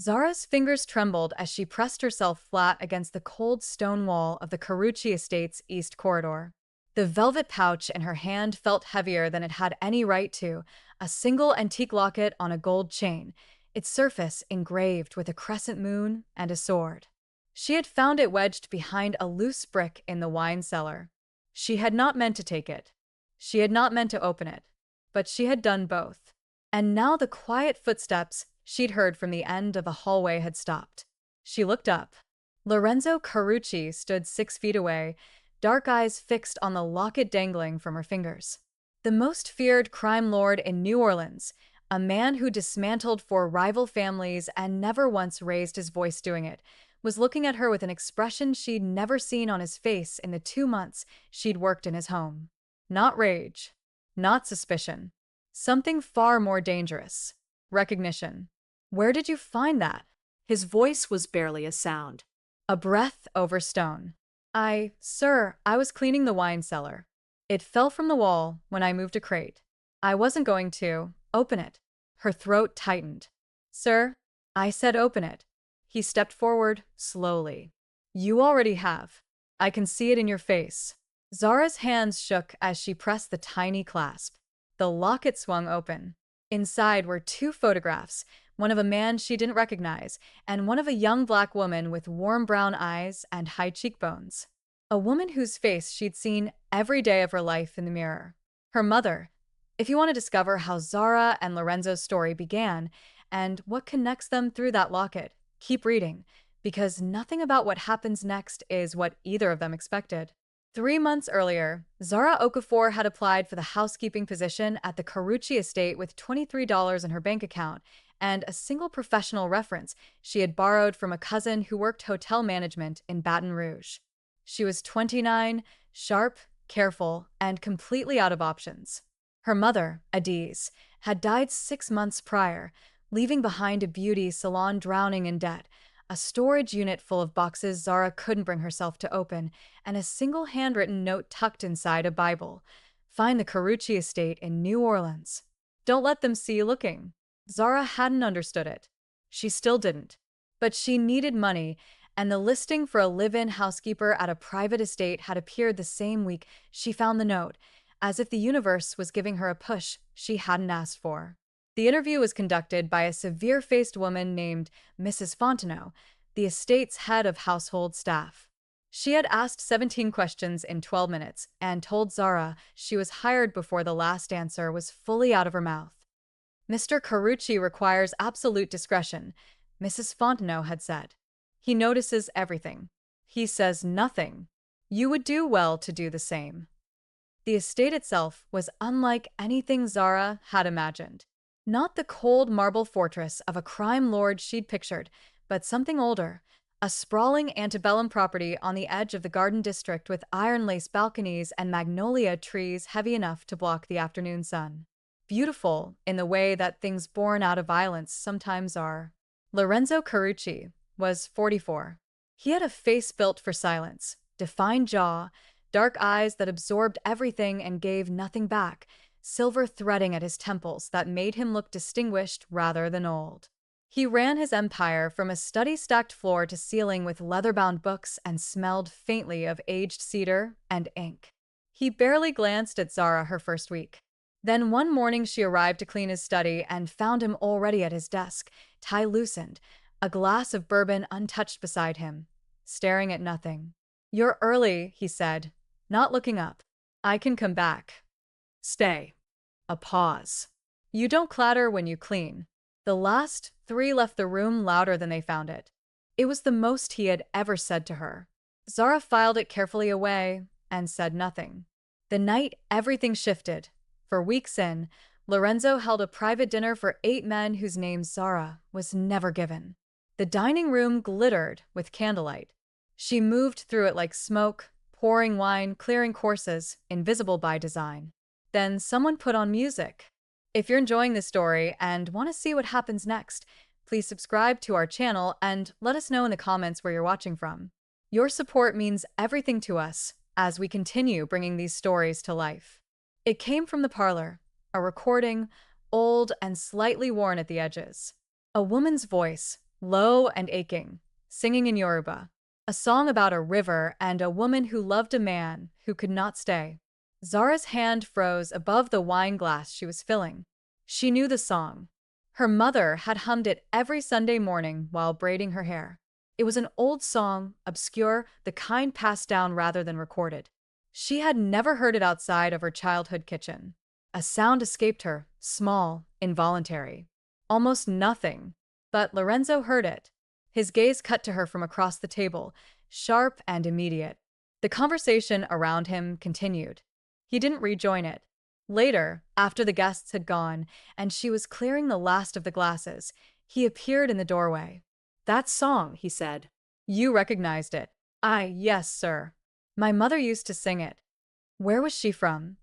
Zara's fingers trembled as she pressed herself flat against the cold stone wall of the Carucci estate's east corridor. The velvet pouch in her hand felt heavier than it had any right to, a single antique locket on a gold chain, its surface engraved with a crescent moon and a sword. She had found it wedged behind a loose brick in the wine cellar. She had not meant to take it. She had not meant to open it. But she had done both. And now the quiet footsteps she'd heard from the end of the hallway had stopped. She looked up. Lorenzo Carucci stood 6 feet away, dark eyes fixed on the locket dangling from her fingers. The most feared crime lord in New Orleans, a man who dismantled four rival families and never once raised his voice doing it, was looking at her with an expression she'd never seen on his face in the 2 months she'd worked in his home. Not rage, not suspicion. Something far more dangerous. Recognition. Where did you find that? His voice was barely a sound. A breath over stone. Sir, I was cleaning the wine cellar. It fell from the wall when I moved a crate. I wasn't going to open it. Her throat tightened. Sir, I said open it. He stepped forward, slowly. You already have. I can see it in your face. Zara's hands shook as she pressed the tiny clasp. The locket swung open. Inside were two photographs, one of a man she didn't recognize, and one of a young black woman with warm brown eyes and high cheekbones. A woman whose face she'd seen every day of her life in the mirror. Her mother. If you want to discover how Zara and Lorenzo's story began and what connects them through that locket, keep reading, because nothing about what happens next is what either of them expected. 3 months earlier, Zara Okafor had applied for the housekeeping position at the Carucci estate with $23 in her bank account and a single professional reference she had borrowed from a cousin who worked hotel management in Baton Rouge. She was 29, sharp, careful, and completely out of options. Her mother, Adiz, had died 6 months prior, leaving behind a beauty salon drowning in debt, a storage unit full of boxes Zara couldn't bring herself to open, and a single handwritten note tucked inside a Bible. Find the Carucci estate in New Orleans. Don't let them see you looking. Zara hadn't understood it. She still didn't. But she needed money, and the listing for a live-in housekeeper at a private estate had appeared the same week she found the note, as if the universe was giving her a push she hadn't asked for. The interview was conducted by a severe-faced woman named Mrs. Fontenot, the estate's head of household staff. She had asked 17 questions in 12 minutes and told Zara she was hired before the last answer was fully out of her mouth. Mr. Carucci requires absolute discretion, Mrs. Fontenot had said. He notices everything. He says nothing. You would do well to do the same. The estate itself was unlike anything Zara had imagined. Not the cold marble fortress of a crime lord she'd pictured, but something older, a sprawling antebellum property on the edge of the Garden District with iron-lace balconies and magnolia trees heavy enough to block the afternoon sun. Beautiful in the way that things born out of violence sometimes are. Lorenzo Carucci was 44. He had a face built for silence, defined jaw, dark eyes that absorbed everything and gave nothing back, silver threading at his temples that made him look distinguished rather than old. He ran his empire from a study-stacked floor to ceiling with leather-bound books and smelled faintly of aged cedar and ink. He barely glanced at Zara her first week. Then one morning she arrived to clean his study and found him already at his desk, tie loosened, a glass of bourbon untouched beside him, staring at nothing. You're early, he said, not looking up. I can come back. Stay. A pause. You don't clatter when you clean. The last 3 left the room louder than they found it. It was the most he had ever said to her. Zara filed it carefully away and said nothing. The night everything shifted. For weeks in, Lorenzo held a private dinner for 8 men whose names Zara was never given. The dining room glittered with candlelight. She moved through it like smoke, pouring wine, clearing courses, invisible by design. Then someone put on music. If you're enjoying this story and want to see what happens next, please subscribe to our channel and let us know in the comments where you're watching from. Your support means everything to us as we continue bringing these stories to life. It came from the parlor, a recording, old and slightly worn at the edges. A woman's voice, low and aching, singing in Yoruba, a song about a river and a woman who loved a man who could not stay. Zara's hand froze above the wine glass she was filling. She knew the song. Her mother had hummed it every Sunday morning while braiding her hair. It was an old song, obscure, the kind passed down rather than recorded. She had never heard it outside of her childhood kitchen. A sound escaped her, small, involuntary. Almost nothing. But Lorenzo heard it. His gaze cut to her from across the table, sharp and immediate. The conversation around him continued. He didn't rejoin it. Later, after the guests had gone and she was clearing the last of the glasses, he appeared in the doorway. That song, he said. You recognized it. Yes, sir. My mother used to sing it. Where was she from?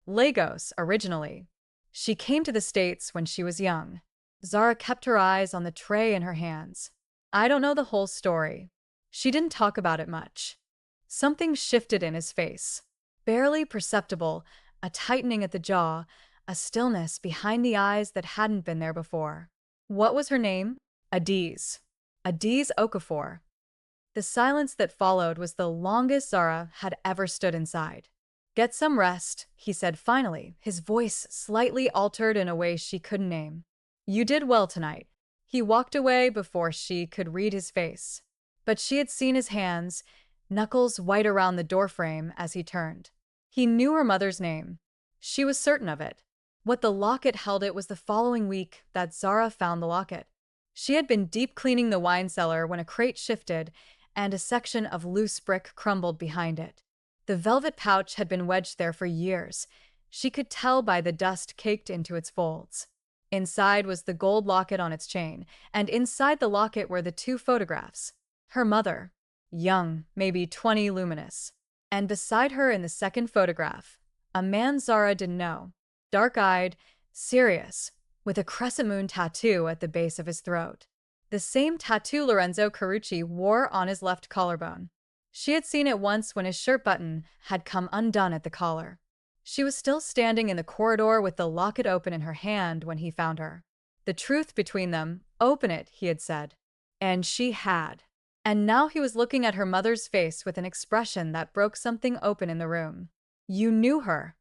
Lagos, originally. She came to the States when she was young. Zara kept her eyes on the tray in her hands. I don't know the whole story. She didn't talk about it much. Something shifted in his face. Barely perceptible, a tightening at the jaw, a stillness behind the eyes that hadn't been there before. What was her name? Adiz. Adiz Okafor. The silence that followed was the longest Zara had ever stood inside. Get some rest, he said finally, his voice slightly altered in a way she couldn't name. You did well tonight. He walked away before she could read his face. But she had seen his hands, knuckles white around the doorframe as he turned. He knew her mother's name. She was certain of it. What the locket held it was the following week that Zara found the locket. She had been deep cleaning the wine cellar when a crate shifted and a section of loose brick crumbled behind it. The velvet pouch had been wedged there for years. She could tell by the dust caked into its folds. Inside was the gold locket on its chain, and inside the locket were the two photographs. Her mother, young, maybe 20, luminous. And beside her in the second photograph, a man Zara didn't know. Dark-eyed, serious, with a crescent moon tattoo at the base of his throat. The same tattoo Lorenzo Carucci wore on his left collarbone. She had seen it once when his shirt button had come undone at the collar. She was still standing in the corridor with the locket open in her hand when he found her. The truth between them, open it, he had said. And she had. And now he was looking at her mother's face with an expression that broke something open in the room. You knew her.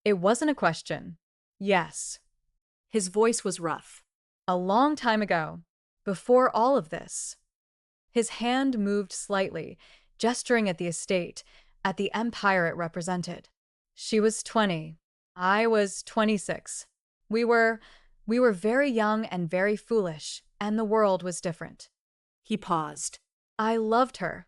It wasn't a question. Yes. His voice was rough. A long time ago. Before all of this. His hand moved slightly, gesturing at the estate, at the empire it represented. She was 20. I was 26. We were very young and very foolish, and the world was different. He paused. I loved her.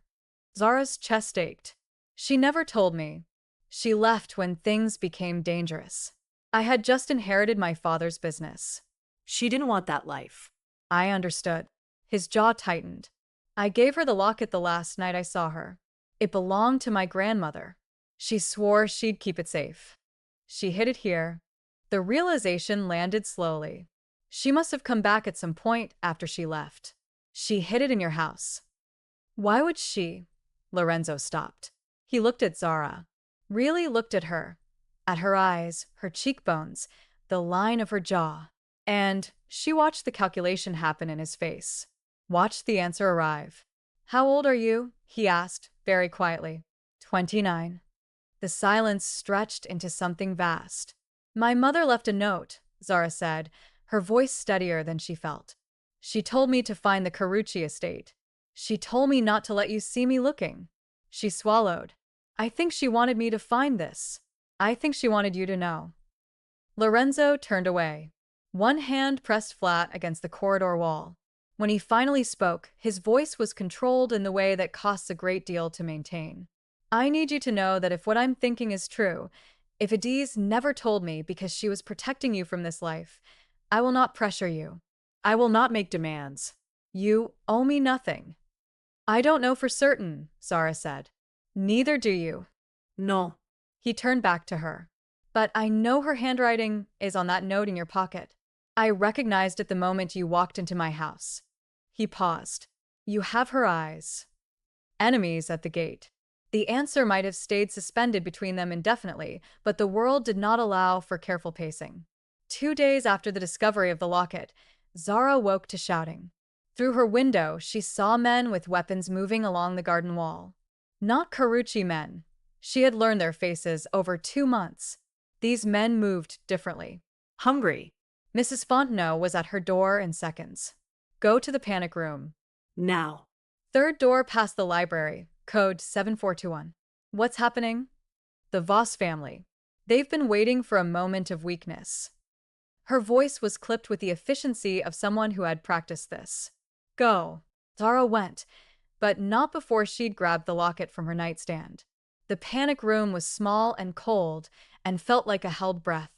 Zara's chest ached. She never told me. She left when things became dangerous. I had just inherited my father's business. She didn't want that life. I understood. His jaw tightened. I gave her the locket the last night I saw her. It belonged to my grandmother. She swore she'd keep it safe. She hid it here. The realization landed slowly. She must have come back at some point after she left. She hid it in your house. Why would she? Lorenzo stopped. He looked at Zara. Really looked at her eyes, her cheekbones, the line of her jaw. And she watched the calculation happen in his face. Watched the answer arrive. How old are you? He asked, very quietly. 29. The silence stretched into something vast. My mother left a note, Zara said, her voice steadier than she felt. She told me to find the Carucci estate. She told me not to let you see me looking. She swallowed. I think she wanted me to find this. I think she wanted you to know. Lorenzo turned away. One hand pressed flat against the corridor wall. When he finally spoke, his voice was controlled in the way that costs a great deal to maintain. I need you to know that if what I'm thinking is true, if Adiz never told me because she was protecting you from this life, I will not pressure you. I will not make demands. You owe me nothing. I don't know for certain, Zara said. Neither do you. No. He turned back to her. But I know her handwriting is on that note in your pocket. I recognized it the moment you walked into my house. He paused. You have her eyes. Enemies at the gate. The answer might have stayed suspended between them indefinitely, but the world did not allow for careful pacing. 2 days after the discovery of the locket, Zara woke to shouting. Through her window, she saw men with weapons moving along the garden wall. Not Carucci men. She had learned their faces over 2 months. These men moved differently. Hungry. Mrs. Fontenot was at her door in seconds. Go to the panic room. Now. Third door past the library, code 7421. What's happening? The Voss family. They've been waiting for a moment of weakness. Her voice was clipped with the efficiency of someone who had practiced this. Go. Zara went, but not before she'd grabbed the locket from her nightstand. The panic room was small and cold and felt like a held breath.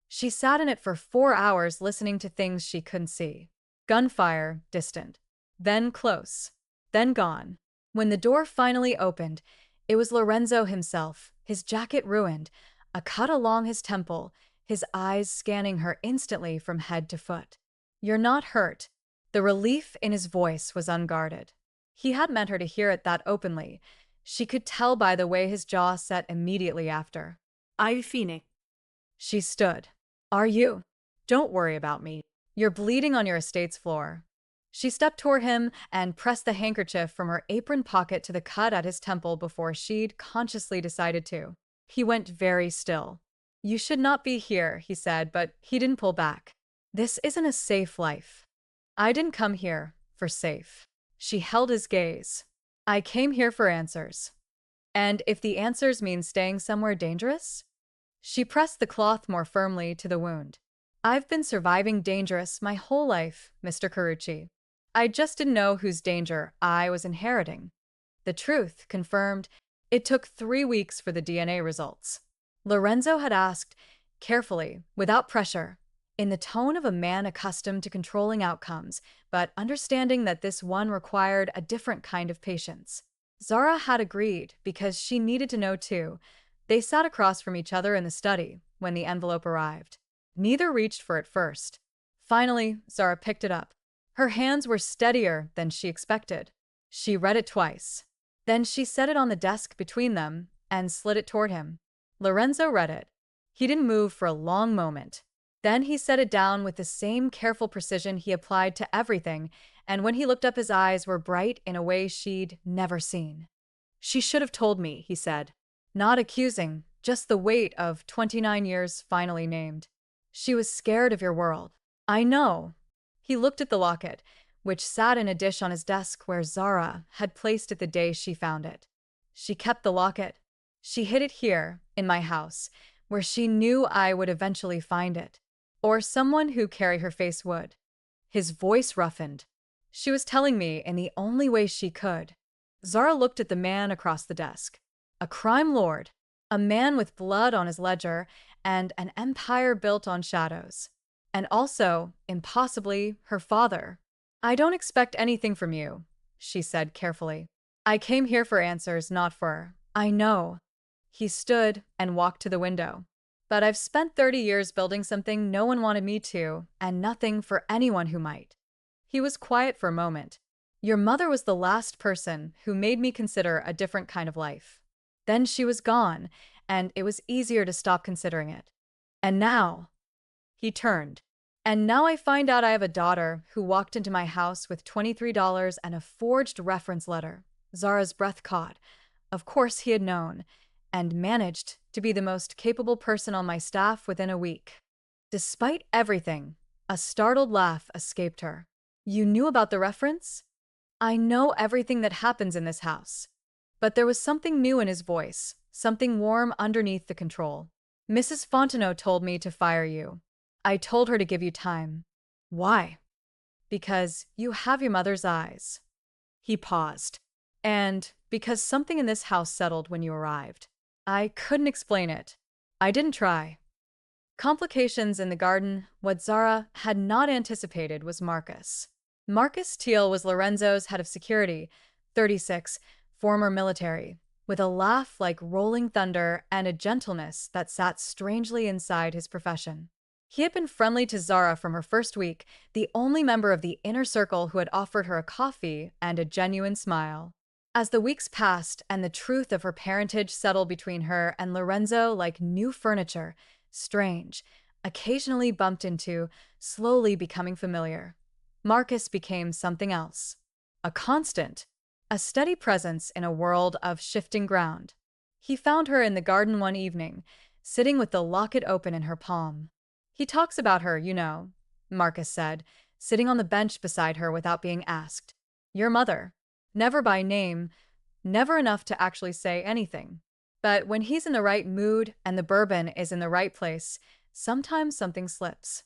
She sat in it for 4 hours listening to things she couldn't see. Gunfire, distant. Then close. Then gone. When the door finally opened, it was Lorenzo himself, his jacket ruined, a cut along his temple, his eyes scanning her instantly from head to foot. You're not hurt. The relief in his voice was unguarded. He hadn't meant her to hear it that openly. She could tell by the way his jaw set immediately after. Ivy Phoenix. She stood. Are you? Don't worry about me. You're bleeding on your estate's floor. She stepped toward him and pressed the handkerchief from her apron pocket to the cut at his temple before she'd consciously decided to. He went very still. You should not be here, he said, but he didn't pull back. This isn't a safe life. I didn't come here for safe. She held his gaze. I came here for answers. And if the answers mean staying somewhere dangerous? She pressed the cloth more firmly to the wound. I've been surviving dangerous my whole life, Mr. Carucci. I just didn't know whose danger I was inheriting. The truth confirmed. It took 3 weeks for the DNA results. Lorenzo had asked, carefully, without pressure, in the tone of a man accustomed to controlling outcomes, but understanding that this one required a different kind of patience. Zara had agreed because she needed to know too. They sat across from each other in the study when the envelope arrived. Neither reached for it first. Finally, Zara picked it up. Her hands were steadier than she expected. She read it twice. Then she set it on the desk between them and slid it toward him. Lorenzo read it. He didn't move for a long moment. Then he set it down with the same careful precision he applied to everything, and when he looked up, his eyes were bright in a way she'd never seen. She should have told me, he said. Not accusing, just the weight of 29 years finally named. She was scared of your world. I know. He looked at the locket, which sat in a dish on his desk where Zara had placed it the day she found it. She kept the locket. She hid it here, in my house, where she knew I would eventually find it. Or someone who carried her face would. His voice roughened. She was telling me in the only way she could. Zara looked at the man across the desk. A crime lord. A man with blood on his ledger and an empire built on shadows. And also, impossibly, her father. I don't expect anything from you, she said carefully. I came here for answers, not for, I know. He stood and walked to the window. But I've spent 30 years building something no one wanted me to, and nothing for anyone who might. He was quiet for a moment. Your mother was the last person who made me consider a different kind of life. Then she was gone, and it was easier to stop considering it. And now, he turned. And now I find out I have a daughter who walked into my house with $23 and a forged reference letter. Zara's breath caught. Of course he had known, and managed to be the most capable person on my staff within a week. Despite everything, a startled laugh escaped her. You knew about the reference? I know everything that happens in this house. But there was something new in his voice, something warm underneath the control. Mrs. Fontenot told me to fire you. I told her to give you time. Why? Because you have your mother's eyes. He paused. And because something in this house settled when you arrived. I couldn't explain it. I didn't try. Complications in the garden. What Zara had not anticipated was Marcus. Marcus Teal was Lorenzo's head of security, 36, former military, with a laugh like rolling thunder and a gentleness that sat strangely inside his profession. He had been friendly to Zara from her first week, the only member of the inner circle who had offered her a coffee and a genuine smile. As the weeks passed and the truth of her parentage settled between her and Lorenzo like new furniture, strange, occasionally bumped into, slowly becoming familiar. Marcus became something else. A constant, a steady presence in a world of shifting ground. He found her in the garden one evening, sitting with the locket open in her palm. He talks about her, Marcus said, sitting on the bench beside her without being asked. Your mother. Never by name, never enough to actually say anything. But when he's in the right mood and the bourbon is in the right place, sometimes something slips.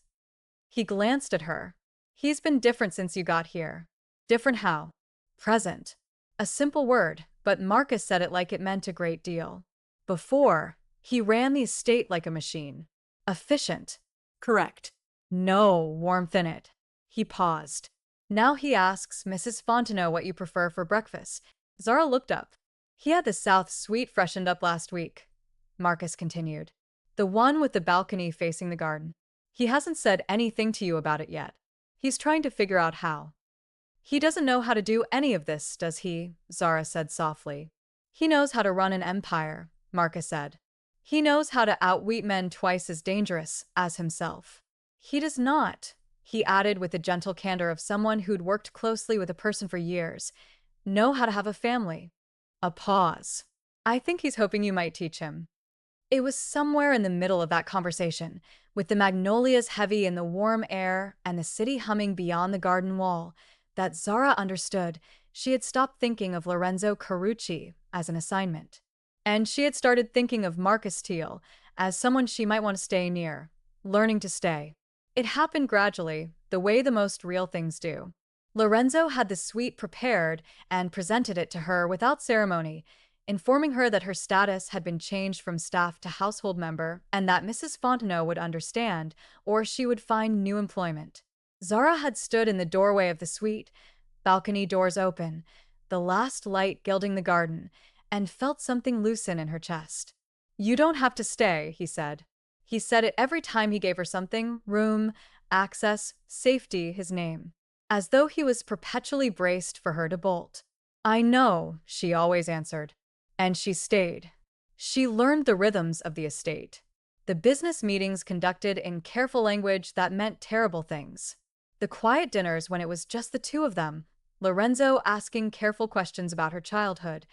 He glanced at her. He's been different since you got here. Different how? Present. A simple word, but Marcus said it like it meant a great deal. Before, he ran the estate like a machine. Efficient. Correct. No warmth in it. He paused. Now he asks Mrs. Fontenot what you prefer for breakfast. Zara looked up. He had the South Suite freshened up last week, Marcus continued. The one with the balcony facing the garden. He hasn't said anything to you about it yet. He's trying to figure out how. He doesn't know how to do any of this, does he? Zara said softly. He knows how to run an empire, Marcus said. He knows how to outwit men twice as dangerous as himself. He does not, he added with the gentle candor of someone who'd worked closely with a person for years, know how to have a family. A pause. I think he's hoping you might teach him. It was somewhere in the middle of that conversation, with the magnolias heavy in the warm air and the city humming beyond the garden wall, that Zara understood she had stopped thinking of Lorenzo Carucci as an assignment. And she had started thinking of Marcus Teal as someone she might want to stay near, learning to stay. It happened gradually, the way the most real things do. Lorenzo had the suite prepared and presented it to her without ceremony, informing her that her status had been changed from staff to household member and that Mrs. Fontenot would understand, or she would find new employment. Zara had stood in the doorway of the suite, balcony doors open, the last light gilding the garden, and felt something loosen in her chest. You don't have to stay, he said. He said it every time he gave her something, room, access, safety, his name, as though he was perpetually braced for her to bolt. I know, she always answered. And she stayed. She learned the rhythms of the estate. The business meetings conducted in careful language that meant terrible things. The quiet dinners when it was just the two of them, Lorenzo asking careful questions about her childhood,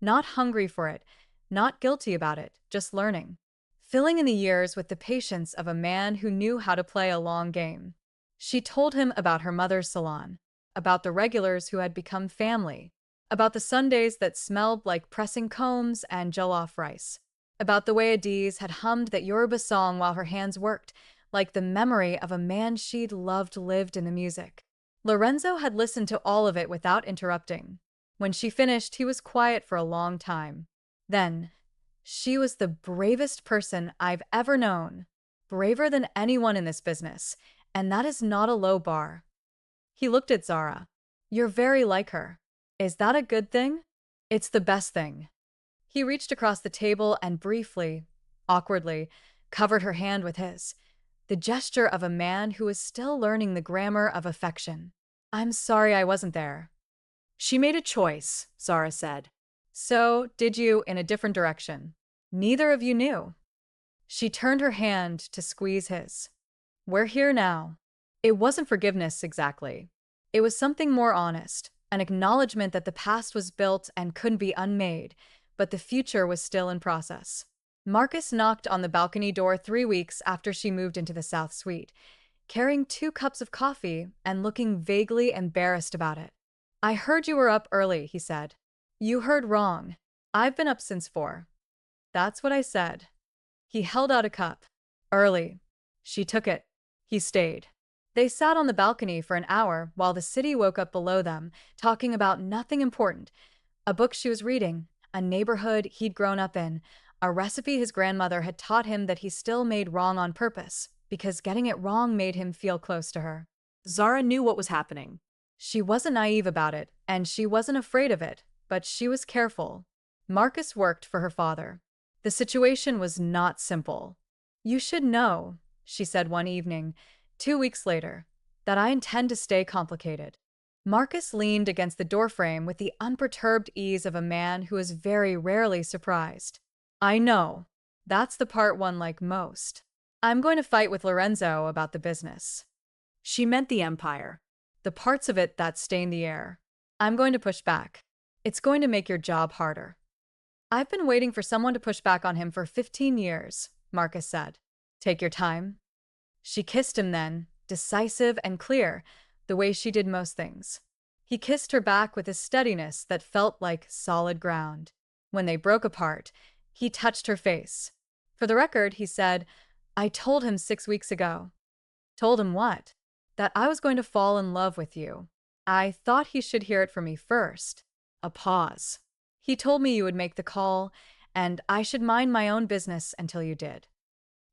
not hungry for it, not guilty about it, just learning. Filling in the years with the patience of a man who knew how to play a long game. She told him about her mother's salon, about the regulars who had become family, about the Sundays that smelled like pressing combs and jollof rice, about the way Adiz had hummed that Yoruba song while her hands worked, like the memory of a man she'd loved lived in the music. Lorenzo had listened to all of it without interrupting. When she finished, he was quiet for a long time. Then, she was the bravest person I've ever known, braver than anyone in this business, and that is not a low bar. He looked at Zara. You're very like her. Is that a good thing? It's the best thing. He reached across the table and briefly, awkwardly, covered her hand with his. The gesture of a man who is still learning the grammar of affection. I'm sorry I wasn't there. She made a choice, Zara said. So, did you in a different direction? Neither of you knew. She turned her hand to squeeze his. We're here now. It wasn't forgiveness exactly. It was something more honest, an acknowledgement that the past was built and couldn't be unmade, but the future was still in process. Marcus knocked on the balcony door 3 weeks after she moved into the South Suite, carrying 2 cups of coffee and looking vaguely embarrassed about it. I heard you were up early, he said. You heard wrong. I've been up since 4. That's what I said. He held out a cup. Early. She took it. He stayed. They sat on the balcony for an hour while the city woke up below them, talking about nothing important. A book she was reading, a neighborhood he'd grown up in, a recipe his grandmother had taught him that he still made wrong on purpose, because getting it wrong made him feel close to her. Zara knew what was happening. She wasn't naive about it, and she wasn't afraid of it, but she was careful. Marcus worked for her father. The situation was not simple. You should know, she said one evening, 2 weeks later, that I intend to stay complicated. Marcus leaned against the doorframe with the unperturbed ease of a man who is very rarely surprised. I know. That's the part one like most. I'm going to fight with Lorenzo about the business. She meant the empire. the parts of it that stain the air. I'm going to push back. It's going to make your job harder. I've been waiting for someone to push back on him for 15 years, Marcus said. Take your time. She kissed him then, decisive and clear, the way she did most things. He kissed her back with a steadiness that felt like solid ground. When they broke apart, he touched her face. For the record, he said, I told him 6 weeks ago. Told him what? That I was going to fall in love with you. I thought he should hear it from me first. A pause. He told me you would make the call, and I should mind my own business until you did.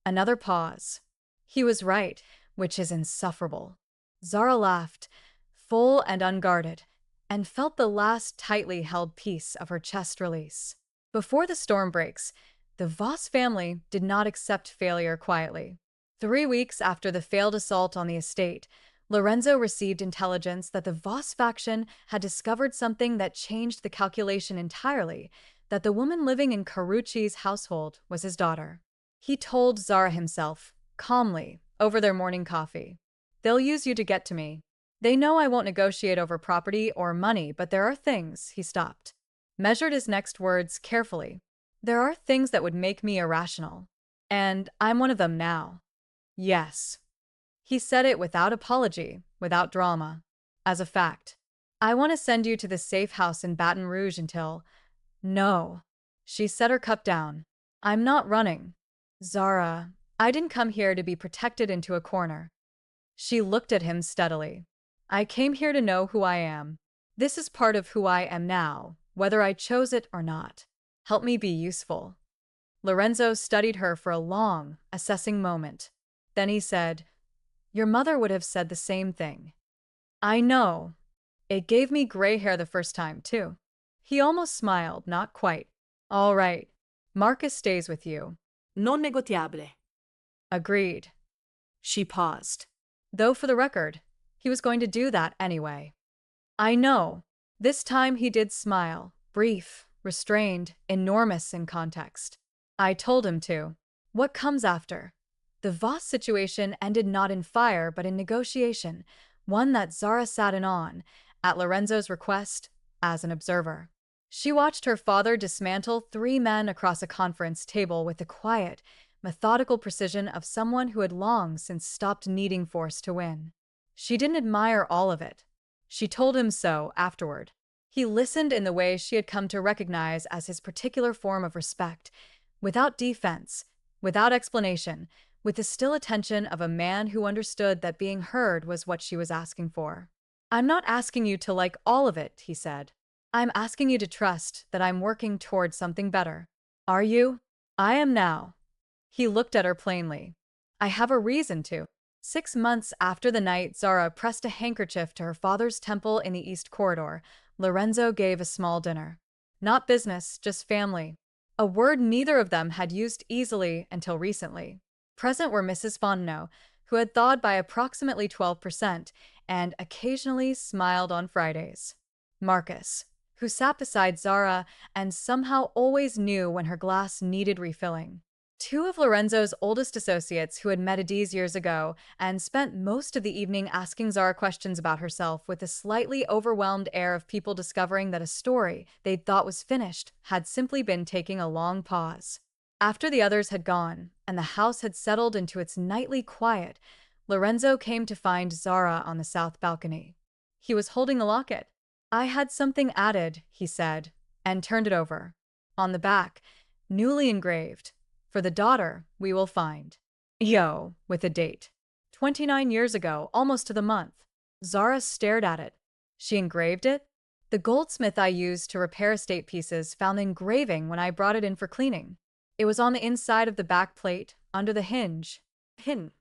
Another pause. He was right, which is insufferable. Zara laughed, full and unguarded, and felt the last tightly held piece of her chest release. Before the storm breaks, the Voss family did not accept failure quietly. 3 weeks after the failed assault on the estate, Lorenzo received intelligence that the Voss faction had discovered something that changed the calculation entirely, that the woman living in Carucci's household was his daughter. He told Zara himself, calmly, over their morning coffee. They'll use you to get to me. They know I won't negotiate over property or money, but there are things, he stopped. Measured his next words carefully. There are things that would make me irrational. And I'm one of them now. Yes. He said it without apology, without drama. As a fact. I want to send you to the safe house in Baton Rouge until… No. She set her cup down. I'm not running. Zara, I didn't come here to be protected into a corner. She looked at him steadily. I came here to know who I am. This is part of who I am now, whether I chose it or not. Help me be useful. Lorenzo studied her for a long, assessing moment. Then he said, Your mother would have said the same thing. I know. It gave me gray hair the first time, too. He almost smiled, not quite. All right. Marcus stays with you. Non negotiable. Agreed. She paused. Though for the record, he was going to do that anyway. I know. This time he did smile, brief, restrained, enormous in context. I told him to. What comes after? The Voss situation ended not in fire but in negotiation, one that Zara sat in on, at Lorenzo's request, as an observer. She watched her father dismantle 3 men across a conference table with the quiet, methodical precision of someone who had long since stopped needing force to win. She didn't admire all of it. She told him so afterward. He listened in the way she had come to recognize as his particular form of respect, without defense, without explanation, with the still attention of a man who understood that being heard was what she was asking for. I'm not asking you to like all of it, he said. I'm asking you to trust that I'm working toward something better. Are you? I am now. He looked at her plainly. I have a reason to. 6 months after the night Zara pressed a handkerchief to her father's temple in the East Corridor, Lorenzo gave a small dinner. Not business, just family. A word neither of them had used easily until recently. Present were Mrs. Fontenot, who had thawed by approximately 12% and occasionally smiled on Fridays. Marcus, who sat beside Zara and somehow always knew when her glass needed refilling. 2 of Lorenzo's oldest associates who had met Adiz years ago and spent most of the evening asking Zara questions about herself with a slightly overwhelmed air of people discovering that a story they'd thought was finished had simply been taking a long pause. After the others had gone, and the house had settled into its nightly quiet, Lorenzo came to find Zara on the south balcony. He was holding the locket. I had something added, he said, and turned it over. On the back, newly engraved, for the daughter we will find. Yo, with a date. 29 years ago, almost to the month. Zara stared at it. She engraved it? The goldsmith I used to repair estate pieces found the engraving when I brought it in for cleaning. It was on the inside of the back plate, under the hinge. Hidden.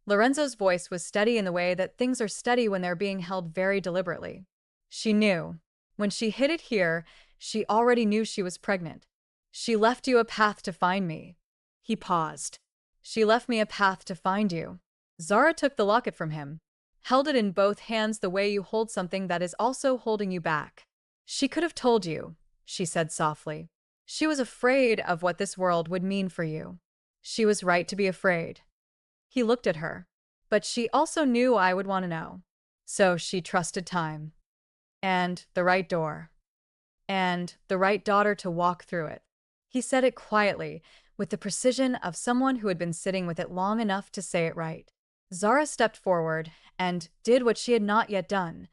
Lorenzo's voice was steady in the way that things are steady when they're being held very deliberately. She knew. When she hid it here, she already knew she was pregnant. She left you a path to find me. He paused. She left me a path to find you. Zara took the locket from him, held it in both hands the way you hold something that is also holding you back. She could have told you, she said softly. She was afraid of what this world would mean for you. She was right to be afraid. He looked at her. But she also knew I would want to know. So she trusted time, and the right door, and the right daughter to walk through it. He said it quietly, with the precision of someone who had been sitting with it long enough to say it right. Zara stepped forward and did what she had not yet done.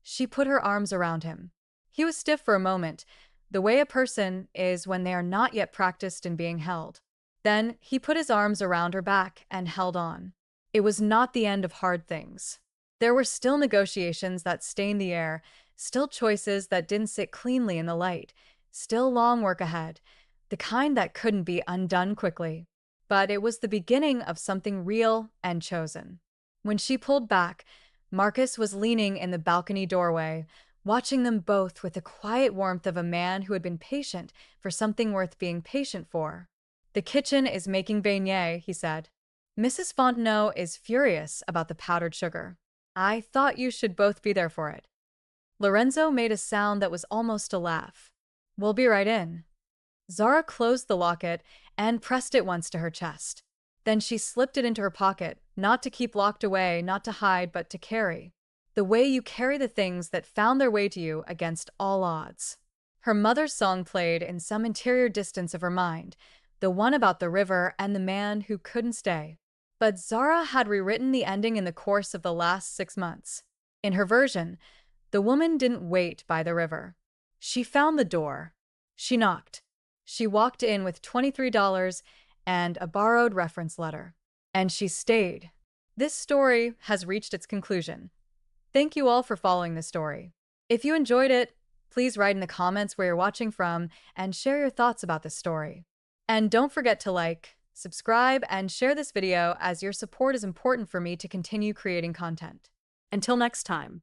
She put her arms around him. He was stiff for a moment, the way a person is when they are not yet practiced in being held. Then he put his arms around her back and held on. It was not the end of hard things. There were still negotiations that stained the air, still choices that didn't sit cleanly in the light, still long work ahead, the kind that couldn't be undone quickly. But it was the beginning of something real and chosen. When she pulled back, Marcus was leaning in the balcony doorway, watching them both with the quiet warmth of a man who had been patient for something worth being patient for. The kitchen is making beignets, he said. Mrs. Fontenot is furious about the powdered sugar. I thought you should both be there for it. Lorenzo made a sound that was almost a laugh. We'll be right in. Zara closed the locket and pressed it once to her chest. Then she slipped it into her pocket, not to keep locked away, not to hide, but to carry. The way you carry the things that found their way to you against all odds. Her mother's song played in some interior distance of her mind, the one about the river and the man who couldn't stay. But Zara had rewritten the ending in the course of the last 6 months. In her version, the woman didn't wait by the river. She found the door. She knocked. She walked in with $23 and a borrowed reference letter. And she stayed. This story has reached its conclusion. Thank you all for following this story. If you enjoyed it, please write in the comments where you're watching from and share your thoughts about this story. And don't forget to like, subscribe, and share this video as your support is important for me to continue creating content. Until next time.